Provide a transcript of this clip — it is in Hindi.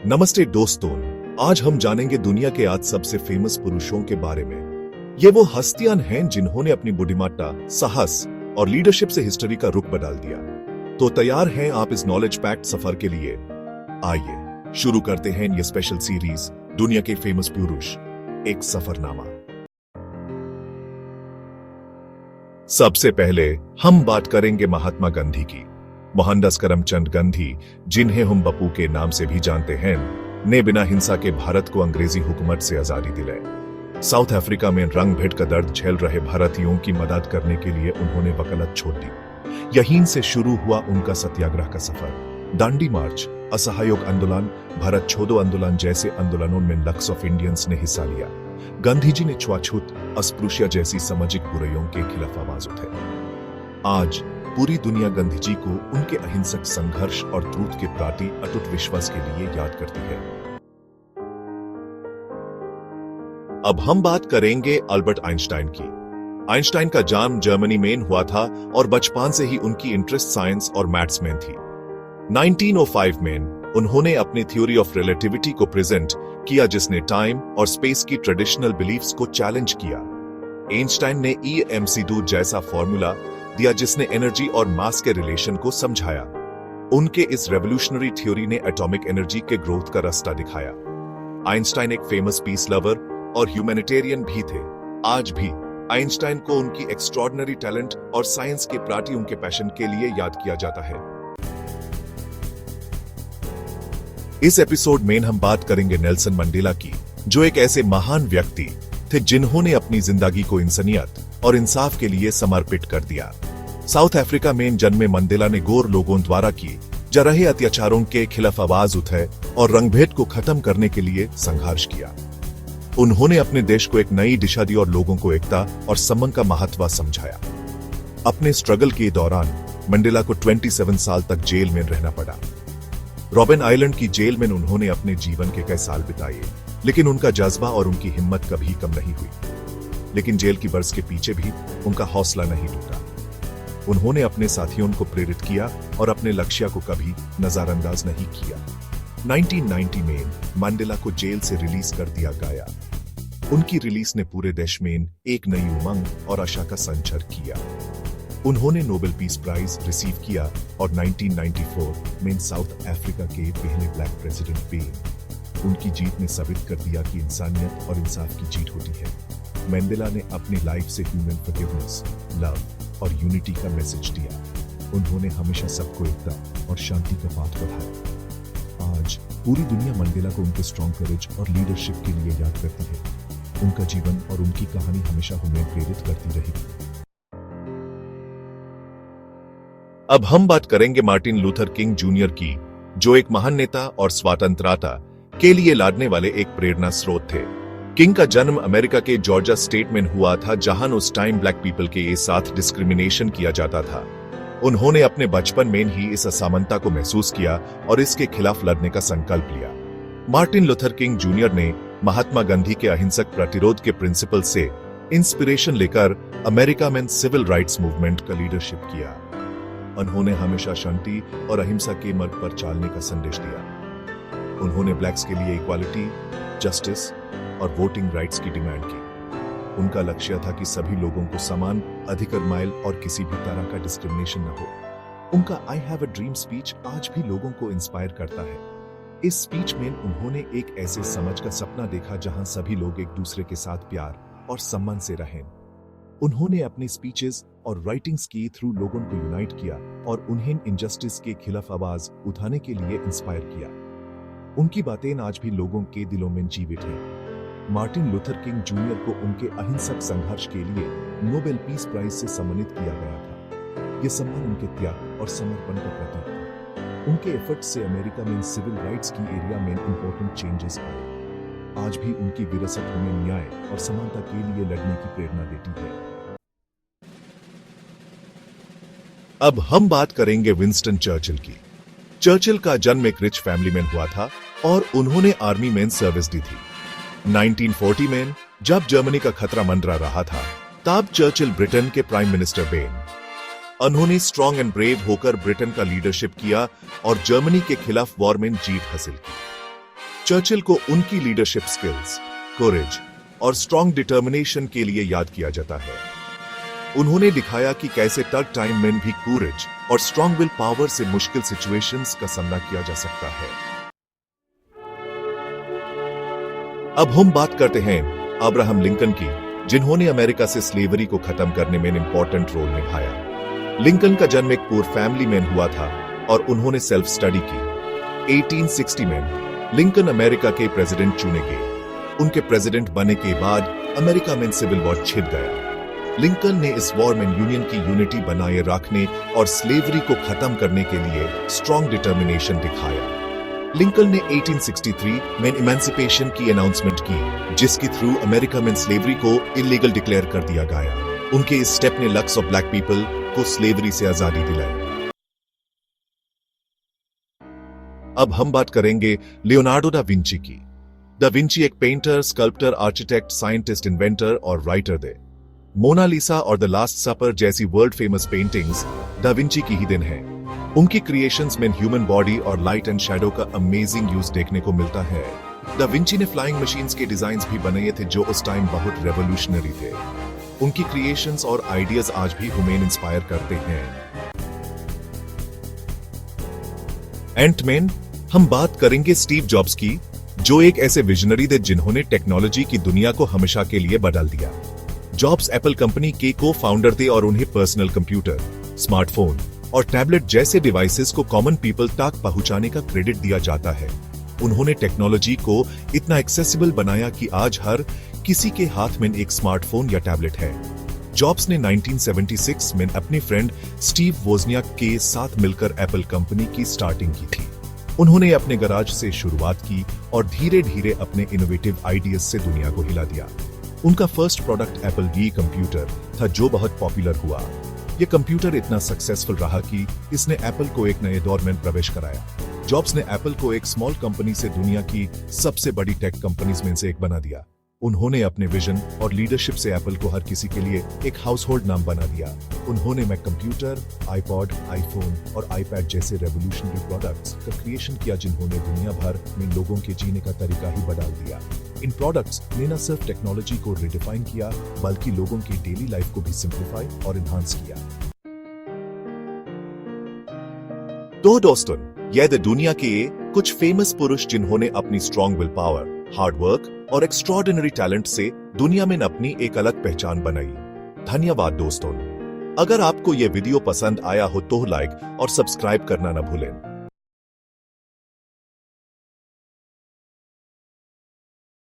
नमस्ते दोस्तों, आज हम जानेंगे दुनिया के आज सबसे फेमस पुरुषों के बारे में। ये वो हस्तियां हैं जिन्होंने अपनी बुद्धिमत्ता, साहस और लीडरशिप से हिस्ट्री का रुख बदल दिया। तो तैयार हैं आप इस नॉलेज पैक्ड सफर के लिए? आइए शुरू करते हैं ये स्पेशल सीरीज दुनिया के फेमस पुरुष, एक सफरनामा। सबसे पहले हम बात करेंगे महात्मा गांधी की। मोहनदास करमचंद गांधी, जिन्हें हम बापू के नाम से भी जानते हैं, ने बिना हिंसा के भारत को अंग्रेजी हुकूमत से आजादी दिलाई। साउथ अफ्रीका में रंग भेद का दर्द झेल रहे भारतीयों की मदद करने के लिए उन्होंने वकालत छोड़ दी। यहीं से शुरू हुआ उनका सत्याग्रह का सफर। दांडी मार्च, असहयोग आंदोलन, भारत छोड़ो आंदोलन जैसे आंदोलनों में लख्स ऑफ इंडियंस ने हिस्सा लिया। गांधी जी ने छुआछूत, अस्पृश्य जैसी सामाजिक बुराइयों के खिलाफ आवाज उठाई। आज पूरी दुनिया गांधी जी को उनके अहिंसक संघर्ष और ट्रूथ के प्रति अटूट विश्वास के लिए याद करती है। अब हम बात करेंगे अल्बर्ट आइंस्टाइन की। आइंस्टाइन का जन्म जर्मनी में हुआ था और बचपन से ही उनकी इंटरेस्ट साइंस और मैथ्स में थी। 1905 में उन्होंने अपनी थ्योरी ऑफ रिलेटिविटी को प्रेजेंट किया, जिसने टाइम और स्पेस की ट्रेडिशनल बिलीफ्स को चैलेंज किया। आइंस्टाइन ने E=mc² जैसा फॉर्मूला दिया, जिसने एनर्जी और मास के रिलेशन को समझाया। उनके इस रेवोल्यूशनरी थ्योरी ने एटॉमिक एनर्जी के ग्रोथ का रास्ता दिखाया। आइंस्टाइन एक फेमस पीस लवर और ह्यूमैनिटेरियन भी थे। आज भी आइंस्टाइन को उनकी एक्स्ट्रॉर्डिनरी टैलेंट और साइंस के प्रति उनके पैशन के लिए याद किया जाता है। इस एपिसोड में हम बात करेंगे नेल्सन मंडेला की, जो एक ऐसे महान व्यक्ति थे जिन्होंने अपनी जिंदगी को इंसानियत और इंसाफ के लिए समर्पित कर दिया। साउथ अफ्रीका में जन्मे मंडेला ने गोर लोगों द्वारा की जा रहे अत्याचारों के खिलाफ आवाज उठाई और रंगभेद को खत्म करने के लिए संघर्ष किया। उन्होंने अपने देश को एक नई दिशा दी और लोगों को एकता और सम्मान का महत्व समझाया। अपने स्ट्रगल के दौरान मंडेला को 27 साल तक जेल में रहना पड़ा। रॉबिन आइलैंड की जेल में उन्होंने अपने जीवन के कई साल बिताए, लेकिन उनका जज्बा और उनकी हिम्मत कभी कम नहीं हुई। लेकिन जेल की बर्स के पीछे भी उनका हौसला नहीं टूटा। उन्होंने अपने साथियों को प्रेरित किया और अपने लक्ष्य को कभी नजरअंदाज नहीं किया। 1990 में मंडेला को जेल से रिलीज कर दिया गया। उनकी रिलीज ने पूरे देश में एक नई उमंग और आशा का संचार किया। उन्होंने नोबेल पीस प्राइज रिसीव किया और 1994 में साउथ अफ्रीका के पहले ब्लैक प्रेसिडेंट बने। उनकी जीत ने साबित कर दिया कि इंसानियत और इंसाफ की जीत होती है। मंडेला ने अपनी लाइफ से ह्यूमन फॉरगिवनेस, लव और यूनिटी का मैसेज दिया। उन्होंने हमेशा सबको एकता और शांति का पाठ पढ़ाया। आज पूरी दुनिया मंडेला को उनके स्ट्रॉन्ग करेज और लीडरशिप के लिए याद करती है। उनका जीवन और उनकी कहानी हमेशा हमें प्रेरित करती रहेगी। अब हम बात करेंगे मार्टिन लूथर किंग जूनियर की, जो एक महान नेता और स्वतंत्रता के लिए लड़ने वाले एक प्रेरणा स्रोत थे। किंग का जन्म अमेरिका के जॉर्जिया स्टेट में हुआ था, जहां उस टाइम ब्लैक पीपल के साथ डिस्क्रिमिनेशन किया जाता था। उन्होंने अपने बचपन में ही इस असमानता को महसूस किया और इसके खिलाफ लड़ने का संकल्प लिया। मार्टिन लूथर किंग जूनियर ने महात्मा गांधी के अहिंसक प्रतिरोध के प्रिंसिपल से इंस्पिरेशन लेकर अमेरिका में सिविल राइट्स मूवमेंट का लीडरशिप किया। उन्होंने हमेशा शांति और अहिंसा के मार्ग पर चलने का संदेश दिया। उन्होंने ब्लैक्स के लिए इक्वालिटी, जस्टिस और वोटिंग राइट्स की डिमांड की। उनका लक्ष्य था कि सभी लोगों को समान अधिकार मिले और किसी भी तरह का डिस्क्रिमिनेशन न हो। उनका I have a dream speech आज भी लोगों को इंस्पायर करता है। इस स्पीच में उन्होंने एक ऐसे समाज का सपना देखा जहां सभी लोग एक दूसरे के साथ प्यार और सम्मान से रहें। उन्होंने अपने स्पीचेस और राइटिंग्स के थ्रू लोगों को यूनाइट किया और उन्हें इनजस्टिस के खिलाफ आवाज उठाने के लिए इंस्पायर किया। उनकी बातें आज भी लोगों के दिलों में जीवित हैं। मार्टिन लूथर किंग जूनियर को उनके अहिंसक संघर्ष के लिए नोबेल पीस प्राइज से सम्मानित किया गया था। यह सम्मान उनके त्याग और समर्पण का प्रतीक था। उनके एफर्ट्स से अमेरिका में सिविल राइट्स की एरिया में इंपॉर्टेंट चेंजेस आए। आज भी उनकी विरासत हमें न्याय और समानता के लिए लड़ने की प्रेरणा देती है। अब हम बात करेंगे विंस्टन चर्चिल की। चर्चिल का जन्म एक रिच फैमिली में हुआ था और उन्होंने आर्मी में सर्विस दी थी। 1940 में जब जर्मनी का खतरा मंडरा रहा था, तब चर्चिल ब्रिटेन के प्राइम मिनिस्टर बने। उन्होंने स्ट्रॉन्ग एंड ब्रेव होकर ब्रिटेन का लीडरशिप किया और जर्मनी के खिलाफ वॉर में जीत हासिल की। चर्चिल को उनकी लीडरशिप स्किल्स, कोरेज और स्ट्रॉन्ग डिटर्मिनेशन के लिए याद किया जाता है। उन्होंने दिखाया कि कैसे टफ टाइम में भी कोरेज और स्ट्रॉन्ग विल पावर से मुश्किल सिचुएशंस का सामना किया जा सकता है। अब हम बात करते हैं अब्राहम लिंकन की, जिन्होंने अमेरिका से स्लेवरी को खत्म करने में इंपॉर्टेंट रोल निभाया। लिंकन का जन्म एक पुअर फैमिली में हुआ था और उन्होंने सेल्फ स्टडी की। 1860 में लिंकन अमेरिका के प्रेसिडेंट चुने गए। उनके प्रेसिडेंट बनने के बाद अमेरिका में सिविल वॉर छिड़ गया। लिंकन ने इस वॉर में यूनियन की यूनिटी बनाए रखने और स्लेवरी को खत्म करने के लिए स्ट्रॉन्ग डिटर्मिनेशन दिखाया। लिंकन ने 1863 में इमेंसिपेशन की अनाउंसमेंट की, जिसके थ्रू अमेरिका में स्लेवरी को इलीगल डिक्लेयर कर दिया गया। उनके इस स्टेप ने लक्स ऑफ ब्लैक पीपल को स्लेवरी से आजादी दिलाई। अब हम बात करेंगे लियोनार्डो दा विंची की। दा विंची एक painter, sculptor, architect, scientist, inventor और राइटर थे। मोनालिसा और द लास्ट सपर जैसी world famous paintings da Vinci की ही देन है। उनकी क्रिएशंस में ह्यूमन बॉडी और लाइट एंड शैडो का अमेजिंग यूज देखने को मिलता है। दा विंची ने फ्लाइंग मशीन्स के डिजाइन्स भी बनाए थे, जो उस टाइम बहुत रेवोल्यूशनरी थे। उनकी क्रिएशंस और आइडियाज आज भी हमें इंस्पायर करते हैं। एंटमैन, हम बात करेंगे स्टीव जॉब्स की, जो एक ऐसे विजनरी थे जिन्होंने टेक्नोलॉजी की दुनिया को हमेशा के लिए बदल दिया। जॉब्स एप्पल कंपनी के को फाउंडर थे और उन्हें पर्सनल कंप्यूटर, स्मार्टफोन और टैबलेट जैसे डिवाइसेस को कॉमन पीपल तक पहुंचाने का क्रेडिट दिया जाता है। उन्होंने टेक्नोलॉजी को इतना एक्सेसिबल बनाया कि आज हर किसी के हाथ में एक स्मार्टफोन या टैबलेट है। जॉब्स ने 1976 में अपने फ्रेंड स्टीव वोजनियाक के साथ मिलकर एप्पल कंपनी की स्टार्टिंग की थी। उन्होंने अपने गराज से शुरुआत की और धीरे धीरे अपने इनोवेटिव आइडियाज से दुनिया को हिला दिया। उनका फर्स्ट प्रोडक्ट एप्पल वी कंप्यूटर था, जो बहुत पॉपुलर हुआ। यह कंप्यूटर इतना सक्सेसफुल रहा कि इसने एप्पल को एक नए दौर में प्रवेश कराया। जॉब्स ने एप्पल को एक स्मॉल कंपनी से दुनिया की सबसे बड़ी टेक कंपनीज में से एक बना दिया। उन्होंने अपने विजन और लीडरशिप से एप्पल को हर किसी के लिए एक हाउसहोल्ड नाम बना दिया। उन्होंने मैक कंप्यूटर, आईपॉड, आईफोन और आईपैड जैसे रेवोल्यूशनरी प्रोडक्ट्स का क्रिएशन किया, जिन्होंने दुनिया भर में लोगों के जीने का तरीका ही बदल दिया। इन प्रोडक्ट्स ने न सिर्फ टेक्नोलॉजी को रिडिफाइन किया, बल्कि लोगों की डेली लाइफ को भी सिंप्लीफाई और एनहांस किया। तो दोस्तों, यह दुनिया के कुछ फेमस पुरुष जिन्होंने अपनी strong will power, hard work और एक्स्ट्रॉर्डिनरी टैलेंट से दुनिया में अपनी एक अलग पहचान बनाई। धन्यवाद दोस्तों। अगर आपको यह वीडियो पसंद आया हो तो लाइक और सब्सक्राइब करना न भूलें।